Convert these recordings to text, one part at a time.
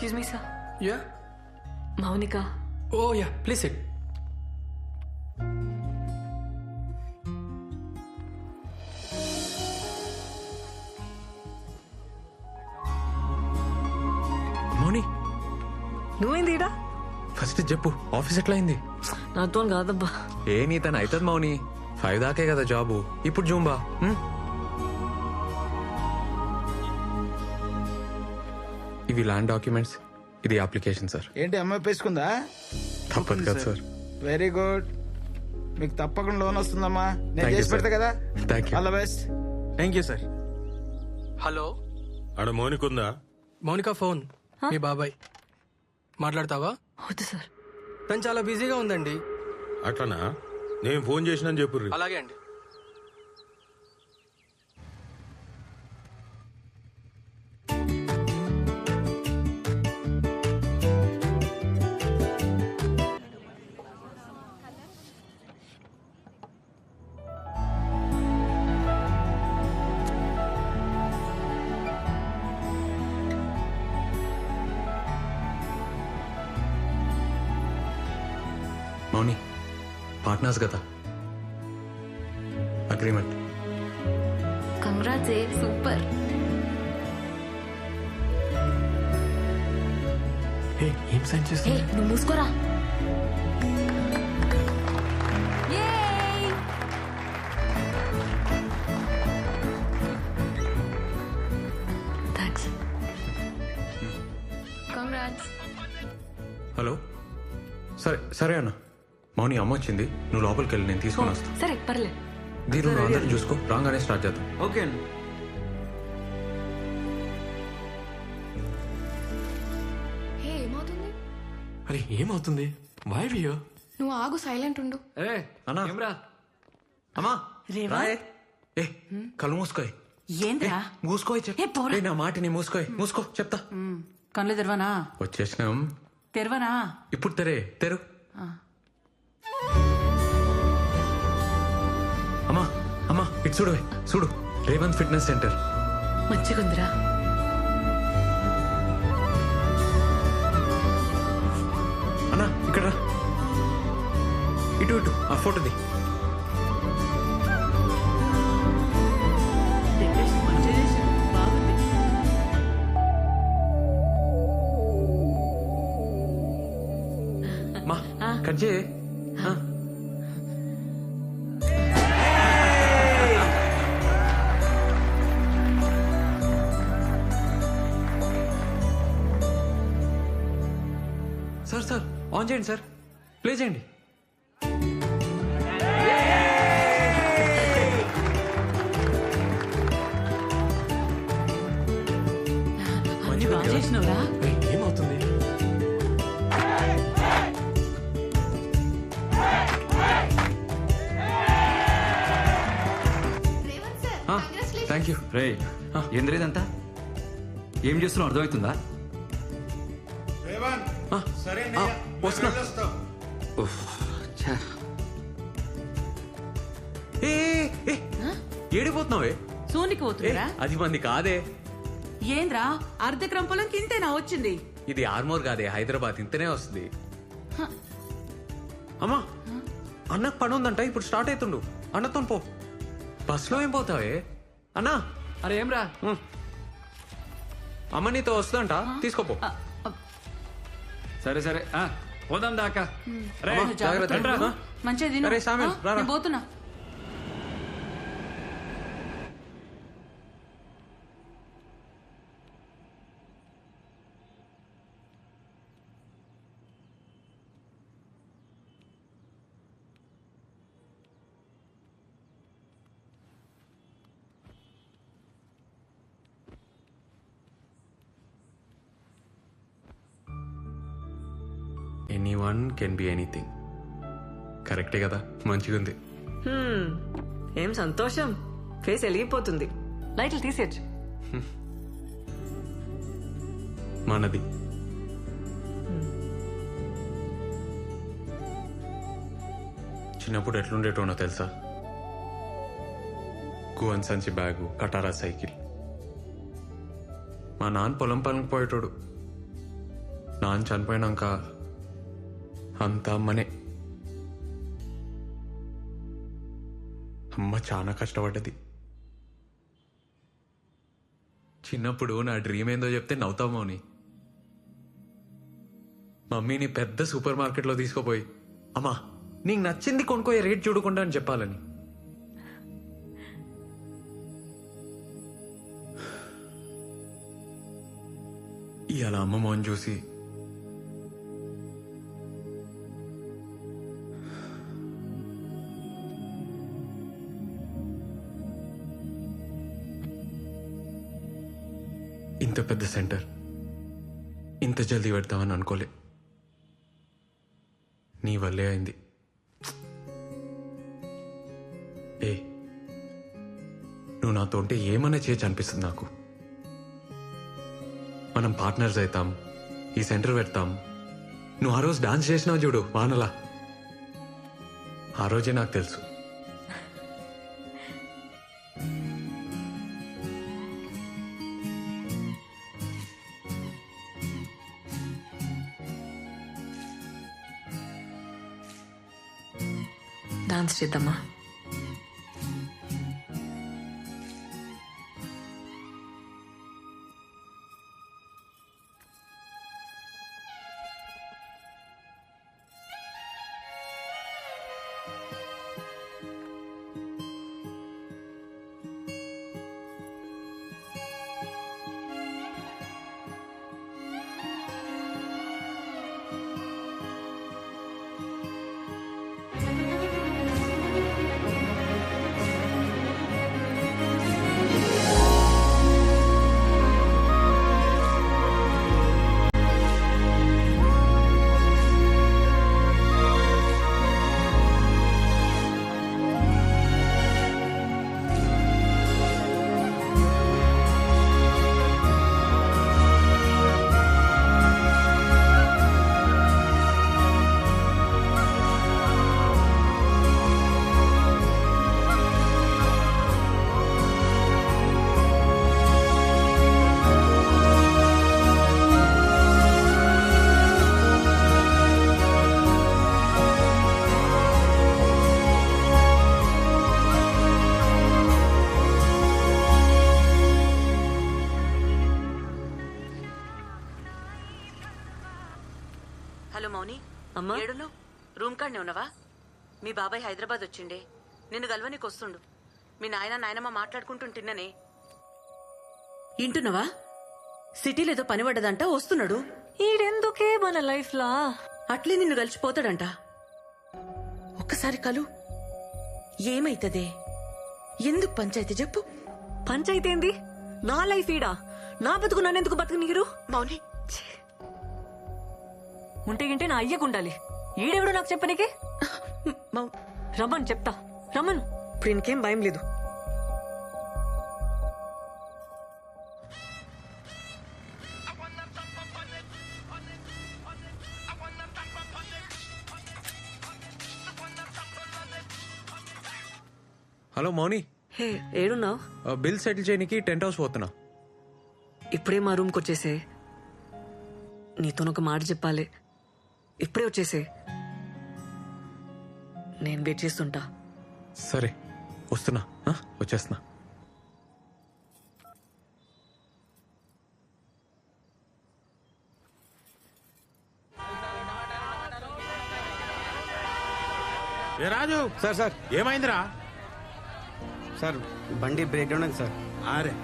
Excuse me, sir. Yeah. Maunika. Oh, yeah. Please sit. మౌని నువ్వేంది ఈడ? First చెప్పు office ఎట్లా అయింది? నాతో కాదబ్బా. ఏ నీ తను అవుతుంది మౌని 5 దాకే కదా జాబు. ఇప్పుడు జూంబా. ఇవి ల్యాండ్ డాక్యుమెంట్స్, ఇది అప్లికేషన్ సార్. ఏంటి అమ్మాయి పేసుకుందా? తప్పదు కదా సార్. వెరీ గుడ్, మీకు తప్పకుండా లోన్ వస్తుందమ్మా. నేను Thank you, చేసి పెడతా sir. కదా. Thank you. All the best. Thank you sir. Hello, ఆడ మౌనికుందా? మౌనిక ఫోన్ మీ బాబాయ్. మాట్లాడతావా? వద్దు సార్. తను చాలా బిజీగా ఉందండి. అట్లనా? నేను ఫోన్ చేసినా చెప్పుర్రి. అలాగే అండి. మౌని పార్ట్నర్స్ కదా, అగ్రిమెంట్. Congrats, super. ఏం సైన్ చేస్తా? నువ్వు మూసుకోరా. థ్యాంక్స్. కంగ్రాట్స్. హలో, సరే సరే అన్న. మౌని అమ్మ వచ్చింది, నువ్వు లోపలికి వెళ్ళి నేను తీసుకొని వస్తాను. సరే పర్లేదు. దీని నువ్వు అందరూ చూసుకో, రాగానే స్టార్ట్ చేద్దాం. ఓకే అండి. ఏమవుతుంది? అరే ఏమవుతుంది? వై వియో? నువ్వు ఆగు, సైలెంట్ ఉండు. అన్నా అమ్మా రాయే. ఏ కళ్ళు మూసుకోయ్. ఏంద్రా? మూసుకోయ్ చెప్పు. నా మాటిని మూసుకోయ్. మూసుకో చెప్తా. కళ్ళు తెరవనా? వచ్చేసినాం. తెరవనా? ఇప్పుడు తెరు. అమ్మా ఇటు చూడు రేవంత్ ఫిట్నెస్ సెంటర్. మంచిగుందిరా. అన్నా ఇక్కడ రా. ఇటు ఆ ఫోటోది. మా కట్ చేయి. సార్ ఆన్ చేయండి సార్, ప్లే చేయండి. బాగా చేసినవురా. ఏమవుతుంది? Thank you. రే ఏంద్రేదంతా ఏం చేస్తున్నావు అర్థమవుతుందా? వస్తున్నా. ఏడిపోతున్నావే? సోనికి పోతుందిరా. అది మంది కాదే. ఏంద్రా అర్ధక్రమ పొలంకి ఇంతేనా వచ్చింది? ఇది ఆర్మోర్ కాదే, హైదరాబాద్. ఇంతనే వస్తుంది. అమ్మా అన్నకు పని ఉందంట, ఇప్పుడు స్టార్ట్ అవుతుండు. అన్నతో పో. బస్లో ఏం పోతావే అన్నా? అరే ఏం రా? అమ్మ నీతో వస్తుందంట, తీసుకోపో. సరే సరే పోదాం దాకా. జాగ్రత్త. మంచిగా తిను. అరే సామెల్ రా. నేను పోతున్నా. Anyone can be anything. కరెక్టే కదా? మంచిగుంది. ఏం సంతోషం, ఫేస్ వెలిగిపోతుంది. లైట్లు తీసేయచ్చు. మనది. చిన్నప్పుడు ఎట్లుండేటోనో తెలుసా? గువన్ సంచి బ్యాగు, కటారా సైకిల్. మా నాన్న పొలం పనికి పోయేటోడు. నాన్న చనిపోయినాక అంత అమ్మనే. అమ్మ చాలా కష్టపడ్డది. చిన్నప్పుడు నా డ్రీమ్ ఏందో చెప్తే నవ్వుతావు మౌని. మమ్మీని పెద్ద సూపర్ మార్కెట్లో తీసుకుపోయి, అమ్మా నీకు నచ్చింది కొనుక్కోయే, రేట్ చూడకుండా అని చెప్పాలని. ఇవాళ అమ్మ మోహన్ చూసి ఇంత పెద్ద సెంటర్ ఇంత జల్దీ పెడతామని అనుకోలే. నీ వల్లే అయింది. ఏ నువ్వు నాతో ఉంటే ఏమన్నా చేయొచ్చు అనిపిస్తుంది నాకు. మనం పార్ట్నర్స్ అవుతాం, ఈ సెంటర్ పెడతాం. నువ్వు ఆ రోజు డాన్స్ చేసినావు చూడు వానలా, ఆ రోజే నాకు తెలుసు. డాన్స్ చేద్దామా? హలో మౌని, అమ్మా ఏడును రూమ్ కాడనే ఉన్నావా? మీ బాబాయ్ హైదరాబాద్ వచ్చిండే, నిన్ను గల్వనికి వస్తుండు. మీ నాయనమ్మ మాట్లాడుకుంటుంటున్ననే. ఇంటున్నావా? సిటీలో ఏదో పని పడ్డదంట, వస్తున్నాడు. ఈడెందుకే మన లైఫ్ లా అట్లే నిన్ను కలిసిపోతాడంట. ఒక్కసారి కలు. ఏమైతదే? ఎందుకు పంచాయతీ చెప్పు. పంచాయితీ ఏంది? నా లైఫ్ ఈడా, నా బతుకు నన్నెందుకు బతుకునీరు? మౌని, ఉంటే గింటే నా అయ్యకుండాలి. ఈడెవడు నాకు చెప్పనీకి? రమ్మని చెప్తా, రమ్మను. ఇప్పుడు ఇంకేం భయం లేదు. హలో మౌని, హే ఏడున్నావు? బిల్ సెటిల్ చేయడానికి టెంట్ హౌస్ పోతున్నా. ఇప్పుడే మా రూమ్కి వచ్చేసే. నీతోనొక మాట చెప్పాలి. ఇప్పుడే వచ్చేసే, నేను వెయిట్ చేస్తుంటా. సరే వస్తున్నా, వచ్చేస్తున్నా. ఏ రాజు, సార్ సార్ ఏమైందిరా? సార్ బండి బ్రేక్ డౌన్ అయింది సార్. అరే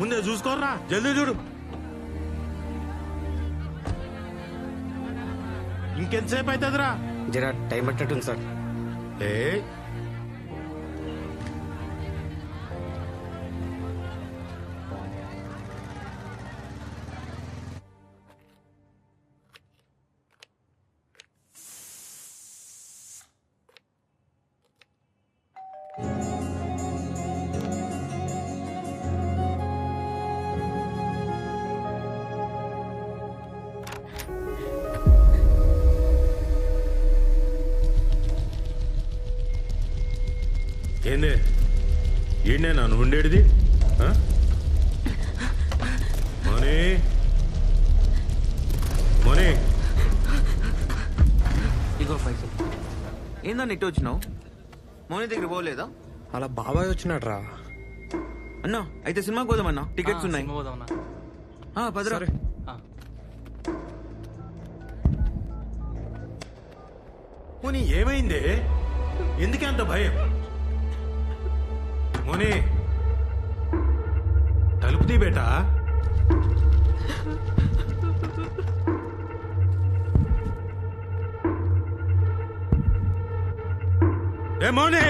ముందే చూసుకోర్రా, జల్దీ చూడు. ఇంకెంతసేపు అవుతుందిరా? జరా టైం పట్టట్టుంది సార్. ఏ ఏందే ఈయనే నన్ను ఉండేది? మనీ మనీ ఏందన్న ఇటు వచ్చినావు? మౌని దగ్గర పోలేదా? అలా బాబాయ్ వచ్చినాడు రా. అన్నా అయితే సినిమాకి పోదామన్నా, టికెట్స్ ఉన్నాయి. పదరా. మోని ఏమైంది? ఎందుకే అంత భయం? మోని తలుపు తీ బేటా. ఏ మోని,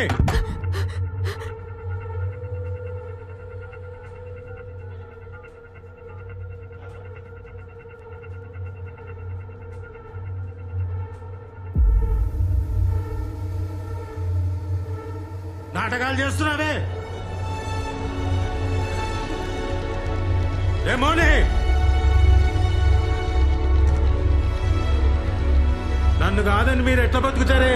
నాటకాలు చేస్తున్నావే? ఏ మోని, నన్ను కాదని మీరు ఎట్లా బతుకుతారే?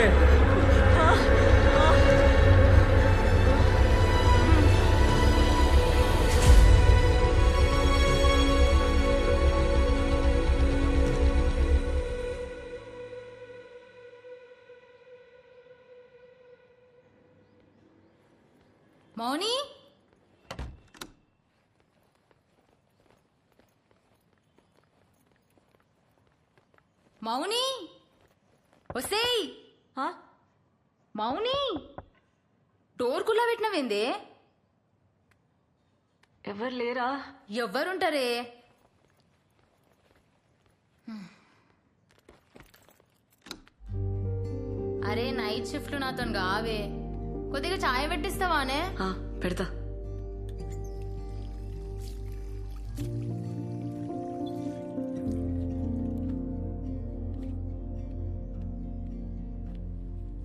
మౌని, మౌని, వసేయ్. మౌని, డోర్ కుల్లా పెట్టినవేందే? ఎవరు లేరా? ఎవ్వరుంటారే? అరే నైట్ షిఫ్ట్ నాతో కావే, కొద్దిగా చాయ్ పెట్టిస్తావానే? పెడతా.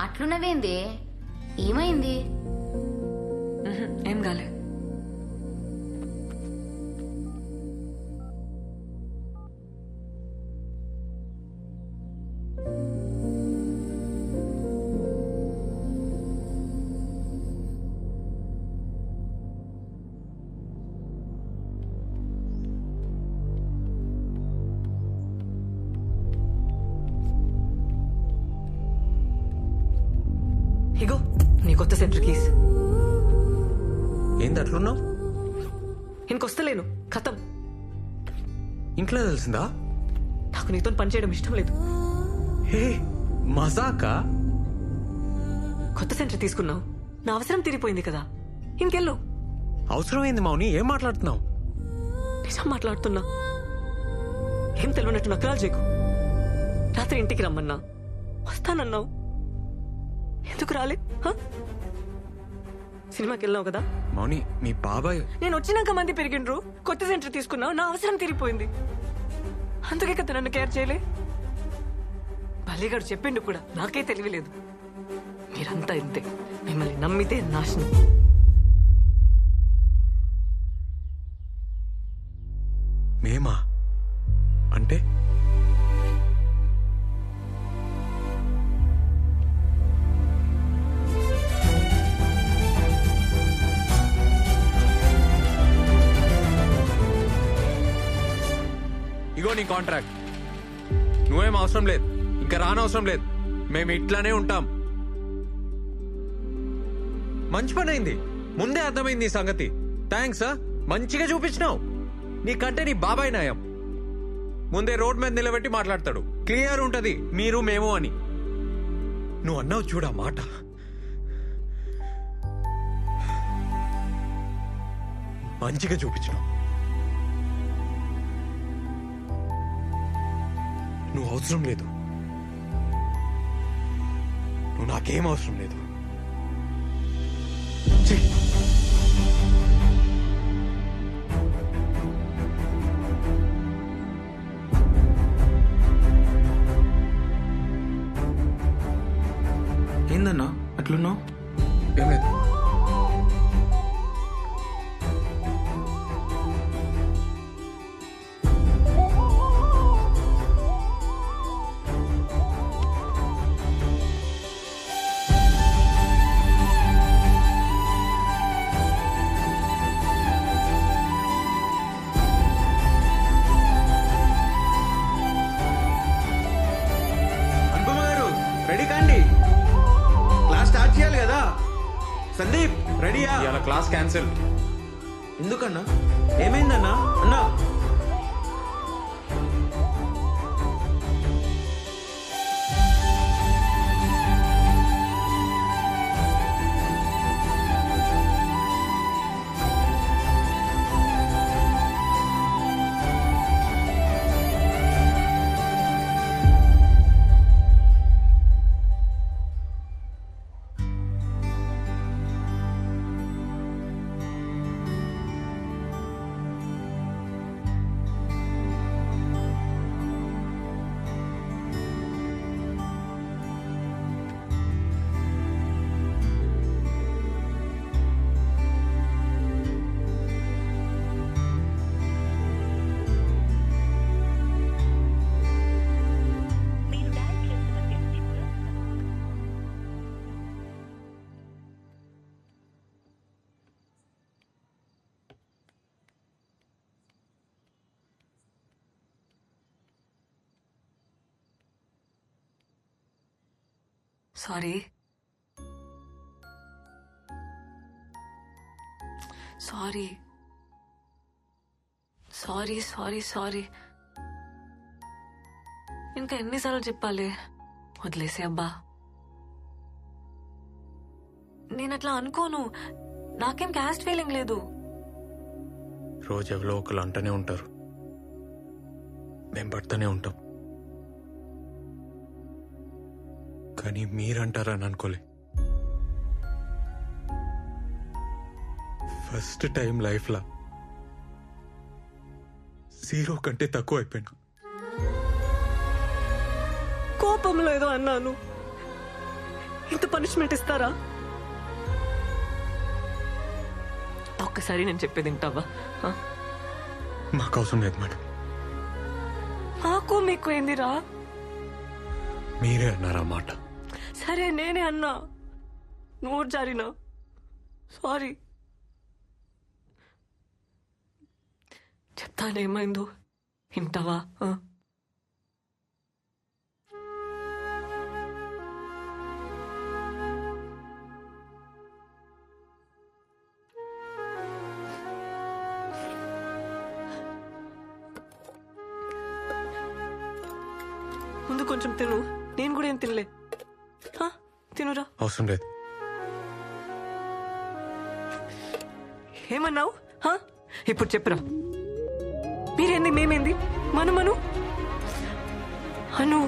అట్లున్నవేంది? ఏమైంది? ఏం కాలే. ఇగో నీ కొత్త సెంటర్ కీస్. ఏంది అట్లున్నావు? ఇంకొస్తలేను, ఖతం. ఇంట్లో తెలిసిందా? నాకు నీతో పని చేయడం ఇష్టం లేదు. హే మజాకా? కొత్త సెంటర్ తీసుకున్నావు, నా అవసరం తీరిపోయింది కదా, ఇంకెళ్ళు. అవసరమైంది మౌని, ఏం మాట్లాడుతున్నావు? నిజం మాట్లాడుతున్నా. ఏం తెలియనట్టు నకరాలు చేయకు. రాత్రి ఇంటికి రమ్మన్నా, వస్తానన్నావు, ఎందుకు రాలే? సినిమాకి వెళ్ళావు కదా. మౌని మీ బాబాయ్. నేను వచ్చినాక మంది పెరిగిండ్రు, కొత్త సెంటర్ తీసుకున్నావు, నా అవసరం తీరిపోయింది, అందుకే కదా నన్ను కేర్ చేయలే. బల్లిగాడు చెప్పిండు కూడా, నాకే తెలియలేదు. మీరంతా ఇంతే, మిమ్మల్ని నమ్మితే నాశనం. మేమా అంటే? ఇగో నీ కాంట్రాక్ట్, నువ్వేం అవసరం లేదు, ఇంకా రానవసరం లేదు, మేము ఇట్లానే ఉంటాం. మంచి పని అయింది, ముందే అర్థమైంది ఈ సంగతి. థ్యాంక్స్. మంచిగా చూపించినావు. నీకంటే నీ బాబాయ్ నయం. ముందే రోడ్ మీద నిలబెట్టి మాట్లాడతాడు, క్లియర్ ఉంటది మీరు మేము అని. నువ్వు అన్నావు చూడా మాట, మంచిగా చూపించినావు. నువ్వు అవసరం లేదు, నువ్వు నాకేం అవసరం లేదు. చెయ్. ఏందన్నా అట్లున్నావు? ఏం లేదు. Class cancel. ఎందుకన్నా ఏమైందన్నా అన్నా? Sorry sorry sorry sorry sorry. ఇంకా ఎన్నిసార్లు చెప్పాలి? వదిలేసే అబ్బా. నేను అట్లా అనుకోను. నాకేం క్యాస్ట్ ఫీలింగ్ లేదు. రోజు ఎవరో ఒకరు అంటూనే ఉంటారు, మేము పడుతూనే ఉంటాం. కానీ మీరంటారని అనుకోలే. ఫస్ట్ టైం లైఫ్లో 0 కంటే తక్కువ అయిపోయినా. కోపంలో ఏదో అన్నాను. ఇంత పనిష్మెంట్ ఇస్తారా? ఒక్కసారి నేను చెప్పేది వింటావా? మాకు అవసరం లేదు మేడం. నాకు మీకు ఏందిరా? మీరే అన్నారా మాట. సరే నేనే అన్నా, నోరు జారినా. సారీ. చెప్తానేమైందో వింటావా? ముందు కొంచెం తిను. నేను కూడా ఏం తినలే. తినురా. అవసరం లేదు. ఏమన్నావు? ఇప్పుడు చెప్పురా. మీరేంది మేమేంది? మను అను